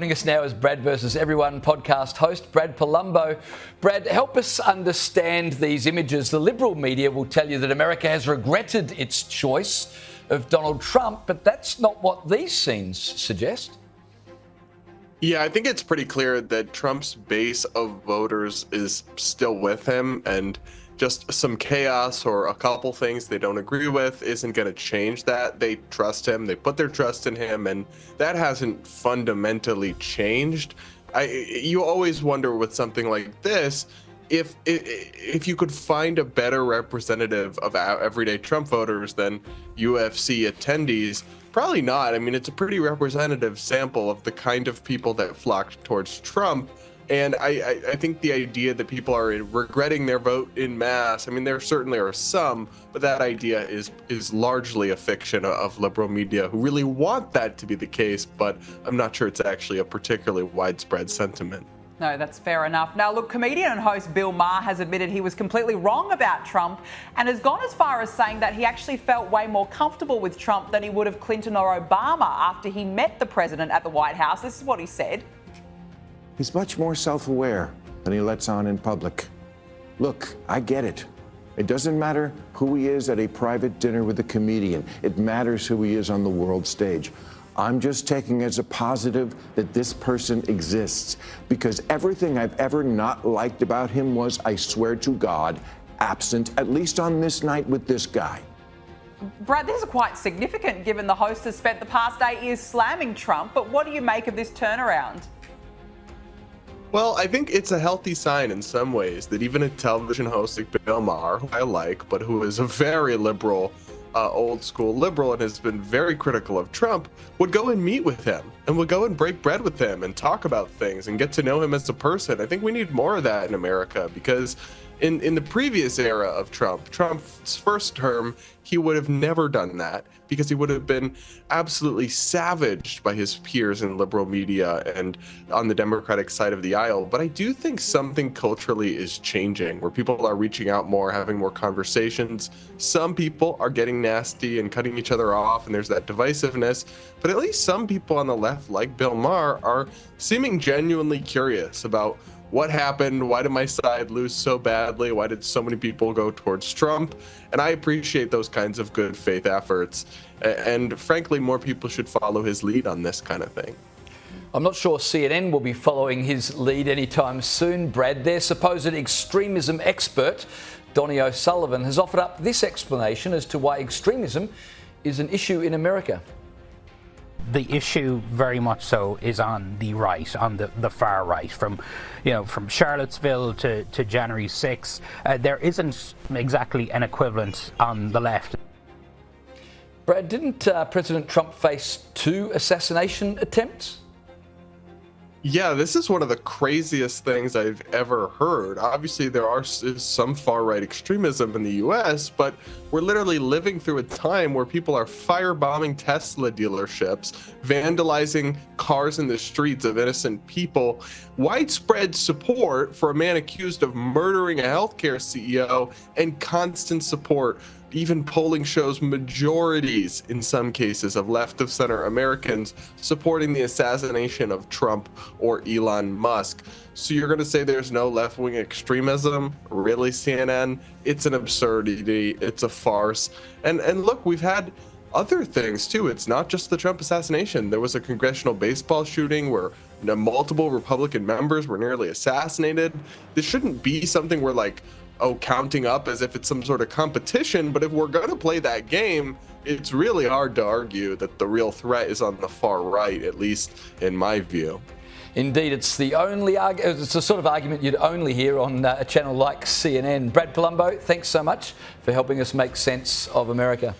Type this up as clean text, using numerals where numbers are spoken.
Joining us now is Brad versus Everyone podcast host, Brad Palumbo. Brad, help us understand these images. The liberal media will tell you that America has regretted its choice of Donald Trump, but that's not what these scenes suggest. Yeah, I think it's pretty clear that Trump's base of voters is still with him, and just some chaos or a couple things they don't agree with isn't going to change that. They trust him, they put their trust in him, and that hasn't fundamentally changed. You always wonder with something like this, if you could find a better representative of everyday Trump voters than UFC attendees. Probably not. I mean, it's a pretty representative sample of the kind of people that flocked towards Trump. And I think the idea that people are regretting their vote in mass, I mean, there certainly are some, but that idea is largely a fiction of liberal media who really want that to be the case, but I'm not sure it's actually a particularly widespread sentiment. No, that's fair enough. Now, look, comedian and host Bill Maher has admitted he was completely wrong about Trump and has gone as far as saying that he actually felt way more comfortable with Trump than he would have Clinton or Obama after he met the president at the White House. This is what he said. He's much more self-aware than he lets on in public. Look, I get it. It doesn't matter who he is at a private dinner with a comedian. It matters who he is on the world stage. I'm just taking as a positive that this person exists, because everything I've ever not liked about him was, I swear to God, absent, at least on this night with this guy. Brad, this is quite significant given the host has spent the past 8 years slamming Trump, but what do you make of this turnaround? Well, I think it's a healthy sign in some ways that even a television host like Bill Maher, who I like, but who is a very liberal, old school liberal and has been very critical of Trump, would go and meet with him and would go and break bread with him and talk about things and get to know him as a person. I think we need more of that in America, because in the previous era of Trump's first term, he would have never done that, because he would have been absolutely savaged by his peers in liberal media and on the Democratic side of the aisle. But I do think something culturally is changing, where people are reaching out more, having more conversations. Some people are getting nasty and cutting each other off, and there's that divisiveness. But at least some people on the left, like Bill Maher, are seeming genuinely curious about what happened? Why did my side lose so badly? Why did so many people go towards Trump? And I appreciate those kinds of good faith efforts. And frankly, more people should follow his lead on this kind of thing. I'm not sure CNN will be following his lead anytime soon, Brad. Their supposed extremism expert, Donnie O'Sullivan, has offered up this explanation as to why extremism is an issue in America. The issue very much so is on the right, on the far right, from Charlottesville to January 6th. There isn't exactly an equivalent on the left. Brad, didn't President Trump face 2 assassination attempts? Yeah, this is one of the craziest things I've ever heard. Obviously, there is some far-right extremism in the U.S., but we're literally living through a time where people are firebombing Tesla dealerships, vandalizing cars in the streets of innocent people, widespread support for a man accused of murdering a healthcare CEO, and constant support. Even polling shows majorities, in some cases, of left-of-center Americans supporting the assassination of Trump or Elon Musk. So you're going to say there's no left-wing extremism? Really, CNN? It's an absurdity. It's a farce. And look, we've had other things, too. It's not just the Trump assassination. There was a congressional baseball shooting where multiple Republican members were nearly assassinated. This shouldn't be something where, counting up as if it's some sort of competition, but if we're going to play that game, it's really hard to argue that the real threat is on the far right, at least in my view. Indeed, it's the sort of argument you'd only hear on a channel like CNN. Brad Palumbo, thanks so much for helping us make sense of America.